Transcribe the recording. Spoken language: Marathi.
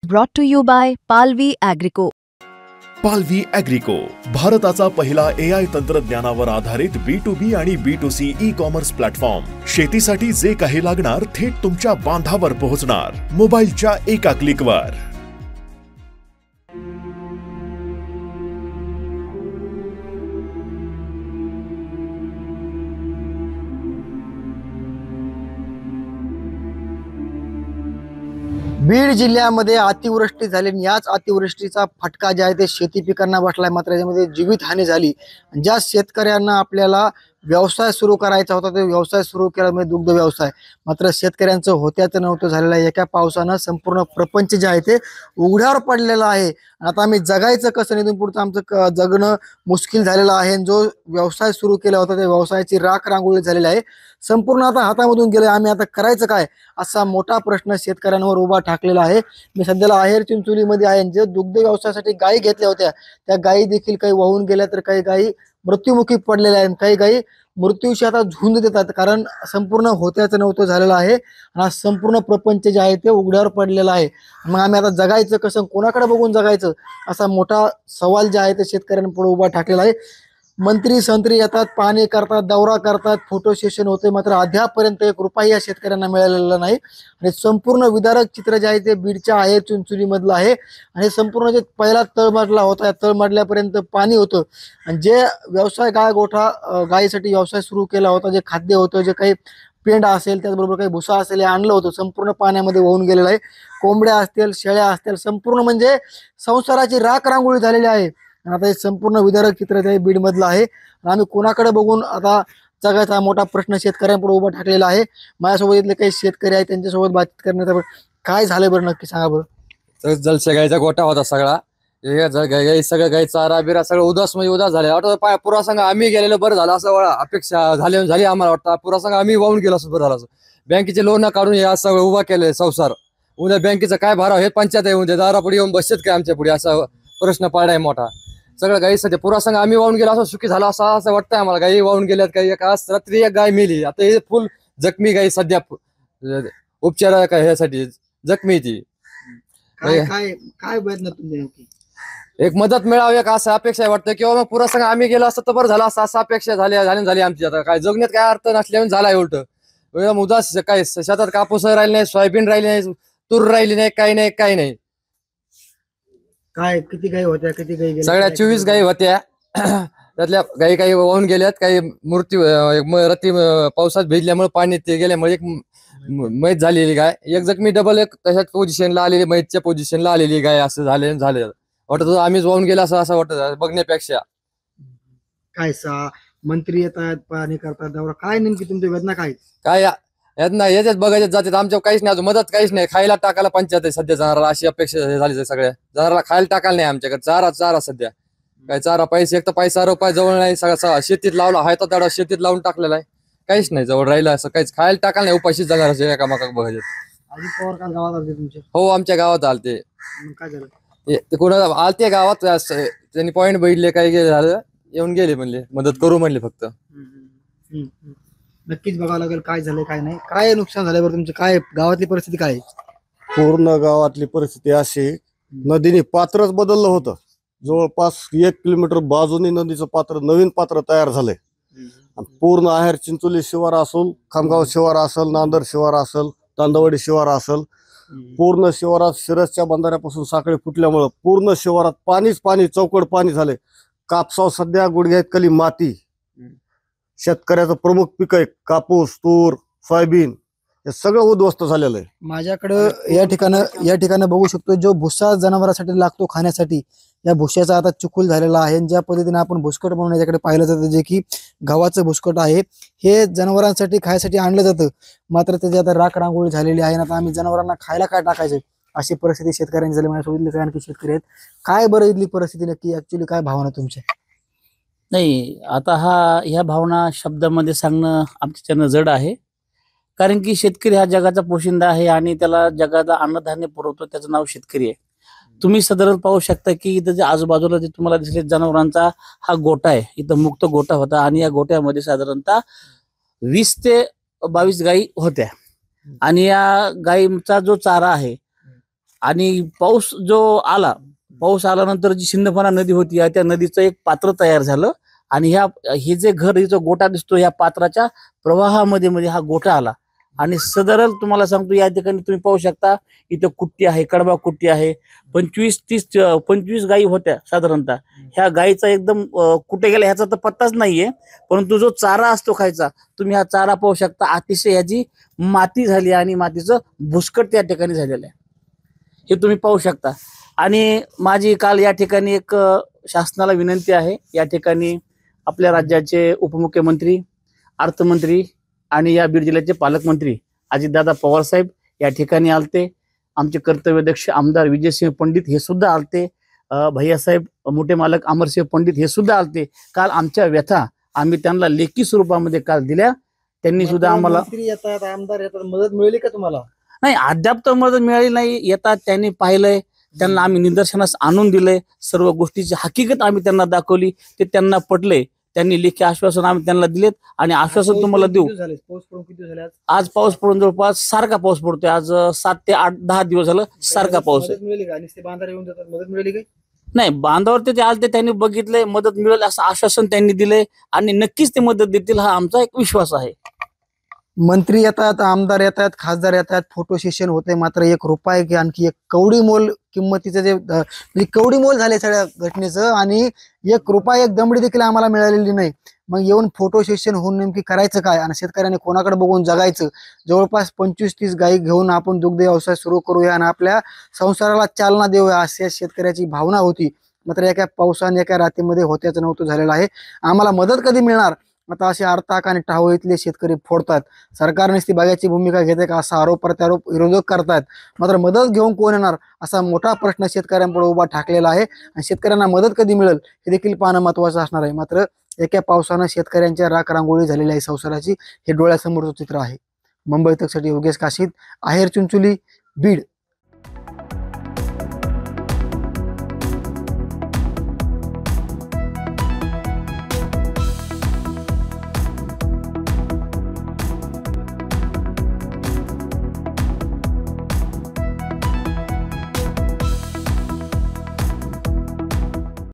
Brought to you by Palvi Agrico. पालवी ॲग्रिको, भारताचा पहिला AI तंत्रज्ञानावर आधारित B2B आणि B2C ई-कॉमर्स प्लॅटफॉर्म. शेतीसाठी जे काही लागणार थेट तुमच्या बांधावर पोहोचणार, मोबाईलच्या एका क्लिकवर. बीड जिल्ह्यामध्ये अतिवृष्टी झाली आणि याच अतिवृष्टीचा फटका जे आहे ते शेती पिकांना बसलाय. मात्र याच्यामध्ये जीवितहानी झाली. ज्या शेतकऱ्यांना आपल्याला व्यवसाय सुरू करायचा होता ते व्यवसाय सुरू केला, म्हणजे दुग्ध व्यवसाय, मात्र शेतकऱ्यांचं होत्याचं नव्हतं झालेलं आहे. एका पावसानं संपूर्ण प्रपंच जे आहे ते उघड्यावर पडलेलं आहे. आता आम्ही जगायचं कसं, इथून पुढचं आमचं जगणं मुश्किल झालेलं आहे. जो व्यवसाय सुरू केला होता त्या व्यवसायाची राख रांगोळी झालेली आहे. संपूर्ण आता हातामधून गेले. आम्ही आता करायचं काय असा मोठा प्रश्न शेतकऱ्यांवर उभा ठाकलेला आहे. मी सध्याला आहेर चिंचोलीमध्ये आहे. जे दुग्ध व्यवसायासाठी गायी घेतल्या होत्या त्या गायी देखील काही वाहून गेल्या, तर काही गायी मृत्युमुखी पडलेल्या आहेत. काही गायी मृत्यूशी आता झुंज देतात, कारण संपूर्ण होत्याचं नव्हतं झालेलं आहे. आणि संपूर्ण प्रपंच जे आहे ते उघड्यावर पडलेलं आहे. मग आम्ही आता जगायचं कसं, कोणाकडे बघून जगायचं असा मोठा सवाल जे आहे ते शेतकऱ्यांपुढे उभा ठाकलेला आहे. मंत्री संत्री येतात, पाहणी करतात, दौरा करतात, फोटो सेशन होते, मात्र अद्यापर्यंत एक रुपया या शेतकऱ्यांना मिळालेला नाही. आणि संपूर्ण विदारक चित्र जे आहे ते बीडच्या आहे चिंचोलीमधलं आहे. आणि संपूर्ण जे पहिला तळमजला होता, तळमजल्यापर्यंत पाणी होतं. आणि जे व्यवसाय गायीसाठी व्यवसाय सुरू केला होता, जे खाद्य होतं, जे काही पेंड असेल, त्याचबरोबर काही भुसा असेल, हे आणलं होतं, संपूर्ण पाण्यामध्ये वाहून गेलेलं आहे. कोंबड्या असतील, शेळ्या असतील, संपूर्ण म्हणजे संसाराची राख रांगोळी झालेली आहे. आता हे संपूर्ण विदारक चित्र ते बीड मधलं आहे. आम्ही कोणाकडे बघून आता जगाचा मोठा प्रश्न शेतकऱ्यांपुढे उभा ठाकलेला आहे. माझ्यासोबत इथले काही शेतकरी आहेत, त्यांच्यासोबत बातचीत करण्याचा काय झालं बरं नक्की सांगा बरं. जलशे गायचा गोठा होता सगळा, गाई सगळं गाई चारा बिरा सगळं उदास म्हणजे उदास झाले. वाटतं पुरा संघ आम्ही गेलेलं बरं झालं असं अपेक्षा झाली आम्हाला. वाटतं पुरा संघ आम्ही वाहून गेलो असं बरं झालं असं. बँकेचे लोन काढून हे सगळं उभा केलंय संसार. उद्या बँकेचं काय भराव हे पंचायत आहे, उद्या दारापुढे येऊन बसत काय आमच्या पुढे असा प्रश्न पाडाय मोठा. सगळं गाई सध्या पुरा संघ आम्ही वाहून गेलो असं सुखी झालं असं वाटतंय आम्हाला. गाई वाहून गेल्यात, काही रात्री एक गाय मेली. आता हे फुल जखमी गाई सध्या उपचार ह्यासाठी जखमी ती. काय प्रयत्न तुमचे, एक मदत मिळावी एक असं अपेक्षा वाटतं, किंवा मग पुरा संघ आम्ही गेलो असतं तर बरं झालं असं अपेक्षा झाली आमची. आता काय जगण्यात काय अर्थ नसल्याने झालाय उलट. उदास काय शेतात कापूस राहिले नाही, सोयाबीन राहिली नाही, तूर राहिली नाही, काही नाही. काय किती गाई होत्या, किती गाई गेल्या? सगळ्या 24 गाई होत्या. त्यातल्या गाई काही वाहून गेल्यात, काही मृत्यू रात्री पावसात भिजल्यामुळे पाणी ते गेल्यामुळे एक मैत झालेली गाय, एक जखमी, डबल एक तशाच पोझिशनला आलेली, मैतच्या पोझिशनला आलेली गाय असं झालं. वाटत आम्हीच वाहून गेला असं वाटत बघण्यापेक्षा. काय मंत्री येतात, पाहणी करतात, दौरा, काय नेमकी तुमची वेदना काय याच्यात बघायच्यात जातात. आमच्या काहीच नाही, अजून मदत काहीच नाही. खायला टाकायला पंचायत आहे सध्या जनावराला, अशी अपेक्षा झाली सगळ्या जनावराला. खायला टाकायला नाही आमच्याकडे, चारा सध्या काय चारा पैसे, एक तर पैसा रुपये जवळ नाही. सगळं शेतीत लावला आहे तर तेवढा शेतीत लावून टाकलेला आहे, काहीच नाही जवळ राहिलं असं. काहीच खायला टाकायला नाही, उपाशीच जाणार एकामेका बघायचे. अजित पवार काल गावात आले तुमच्या? हो, आमच्या गावात आलते. काय झालं ते कोणा आलते गावात, त्यांनी पॉइंट बघितले, काही झालं, येऊन गेले, म्हणले मदत करू म्हणले फक्त. नक्कीच बघावं लागेल काय झालं काय नाही. काय नुकसान झालं बरं तुमचं, काय गावातली परिस्थिती काय? पूर्ण गावातली परिस्थिती अशी, नदीने पात्रच बदललं होतं. जवळपास 1 किलोमीटर बाजूनी नदीचं पात्र, नवीन पात्र तयार झालंय. पूर्ण आहेर चिंचोली शिवार असेल, खामगाव शिवार असेल, नांदर शिवार असेल, तांदवडी शिवार असेल, पूर्ण शिवारात शिरसच्या बंधाऱ्यापासून साखळी फुटल्यामुळं पूर्ण शिवारात पाणी, चौकड पाणी झाले. कापसाव सध्या गुडघ्यात कली माती. शेतकऱ्याचं प्रमुख पीक आहे कापूस, तूर, सोयाबीन, हे सगळं उद्ध्वस्त झालेलं आहे. माझ्याकडं या ठिकाणी बघू शकतो, जो भुसा जनावरांसाठी लागतो खाण्यासाठी, या भुश्याचा आता चिखल झालेला आहे. ज्या पद्धतीने आपण भुसकट म्हणून याच्याकडे पाहिलं जातं, जे की गव्हाचं भुसकट आहे, हे जनावरांसाठी खायसाठी आणलं जातं, मात्र त्याची आता राख रांगोळी झालेली आहे. आता आम्ही जनावरांना खायला काय टाकायचं अशी परिस्थिती शेतकऱ्यांची झाली. माझ्यासोबत काही आणखी शेतकरी आहेत. काय बरं इथली परिस्थिती नक्की, ऍक्च्युली काय भावना तुमच्या? नाही, आता ह्या भावना शब्दामध्ये सांगणं आमच्याच्यानं जड आहे. कारण की शेतकरी हा जगाचा पोशिंदा आहे आणि त्याला जगाला अन्नधान्य पुरवतो, त्याचं नाव शेतकरी आहे. तुम्ही साधारण पाहू शकता की इथं जे आजूबाजूला जे तुम्हाला दिसले जनावरांचा हा गोठा आहे, इथं मुक्त गोठा होता आणि या गोठ्यामध्ये साधारणतः 20 ते 22 गायी होत्या. आणि या गायींचा जो चारा आहे आणि पाऊस आल्यानंतर जी सिंदफणा नदी होती त्या नदीचं एक पात्र तयार झालं आणि हे जे घर हिचं गोटा दिसतो या पात्राच्या प्रवाहामध्ये हा गोटा आला आणि साधारण तुम्हाला सांगतो या ठिकाणी तुम्ही पाहू शकता इथं कुट्टी आहे, कडबा कुट्टी आहे, 25 गायी होत्या साधारणतः. ह्या गायीचा एकदम कुठे गेला ह्याचा तर पत्ताच नाहीये, परंतु जो चारा असतो खायचा तुम्ही हा चारा पाहू शकता. अतिशय याची माती झाली आणि मातीचं भुसकट त्या ठिकाणी झालेलं आहे हे तुम्ही पाहू शकता. आणि माझी काल या ठिकाणी एक शासनाला विनंती आहे. या ठिकाणी आपल्या राज्याचे उपमुख्यमंत्री, अर्थमंत्री आणि या बीड जिल्ह्याचे पालकमंत्री अजितदादा पवार साहेब या ठिकाणी आलते. आमचे कर्तव्यदक्ष आमदार विजयसिंह पंडित हे सुद्धा आलते. भैयासाहेब मोठे मालक अमरसिंह पंडित हे सुद्धा आलते. काल आमच्या व्यथा आम्ही त्यांना लेखी स्वरूपामध्ये काल दिल्या. त्यांनी सुद्धा आम्हाला मंत्री येतात, आमदार येतात, मदत मिळाली का तुम्हाला? नाही, अद्याप तर मदत मिळाली नाही. येतात, त्यांनी पाहिलंय, त्यांना आम्ही निदर्शनास आणून दिलंय, सर्व गोष्टीची हकीकत आम्ही त्यांना दाखवली, ते त्यांना पटले. त्यांनी लेखी आश्वासन आम्ही त्यांना दिलेत आणि आश्वासन तुम्हाला देऊ. पाऊस पडून किती दिवस झाले? आज पाऊस पडून जवळपास सारखा पाऊस पडतोय. आज 7 ते 8-10 दिवस झालं सारखा पाऊस आहे. मदत मिळाली का? आणि ते बांधारे येऊन जातात, मदत मिळाली का? नाही, बांधावरती ते आलते, त्यांनी बघितले, मदत मिळेल असं आश्वासन त्यांनी दिले आणि नक्कीच ते मदत देतील हा आमचा एक विश्वास आहे. मंत्री येतात, आमदार येतात, खासदार येतात, फोटो सेशन होते, मात्र 1 रुपया की आणखी 1 कवडी मोल किंमतीचं जे म्हणजे कवडी मोल झाले सगळ्या घटनेचं आणि 1 रुपया 1 दमडी देखील आम्हाला मिळालेली नाही. मग येऊन फोटो सेशन होऊन नेमकी करायचं काय आणि शेतकऱ्याने कोणाकडे बघून जगायचं? जवळपास 25-30 गायी घेऊन आपण दुग्ध व्यवसाय सुरू करूया आणि आपल्या संसाराला चालना देऊया अशी शेतकऱ्याची भावना होती. मात्र एका पावसाने एका रात्रीमध्ये होत्याचं नव्हतं झालेलं आहे. आम्हाला मदत कधी मिळणार? आता असे अर्थाक आणि टाहोळीतले शेतकरी फोडतात. सरकारनेच ती बघायची भूमिका घेते का असा आरोप प्रत्यारोप विरोधक करतात. मात्र मदत घेऊन कोण येणार असा मोठा प्रश्न शेतकऱ्यांपुढे उभा ठाकलेला आहे आणि शेतकऱ्यांना मदत कधी मिळेल हे देखील पाहणं महत्वाचं असणार आहे. मात्र एका पावसानं शेतकऱ्यांच्या राख रांगोळी झालेली आहे संसाराची, हे डोळ्यासमोरचं चित्र आहे. मुंबई तकसाठी योगेश काशीद, आहेर चिंचोली, बीड.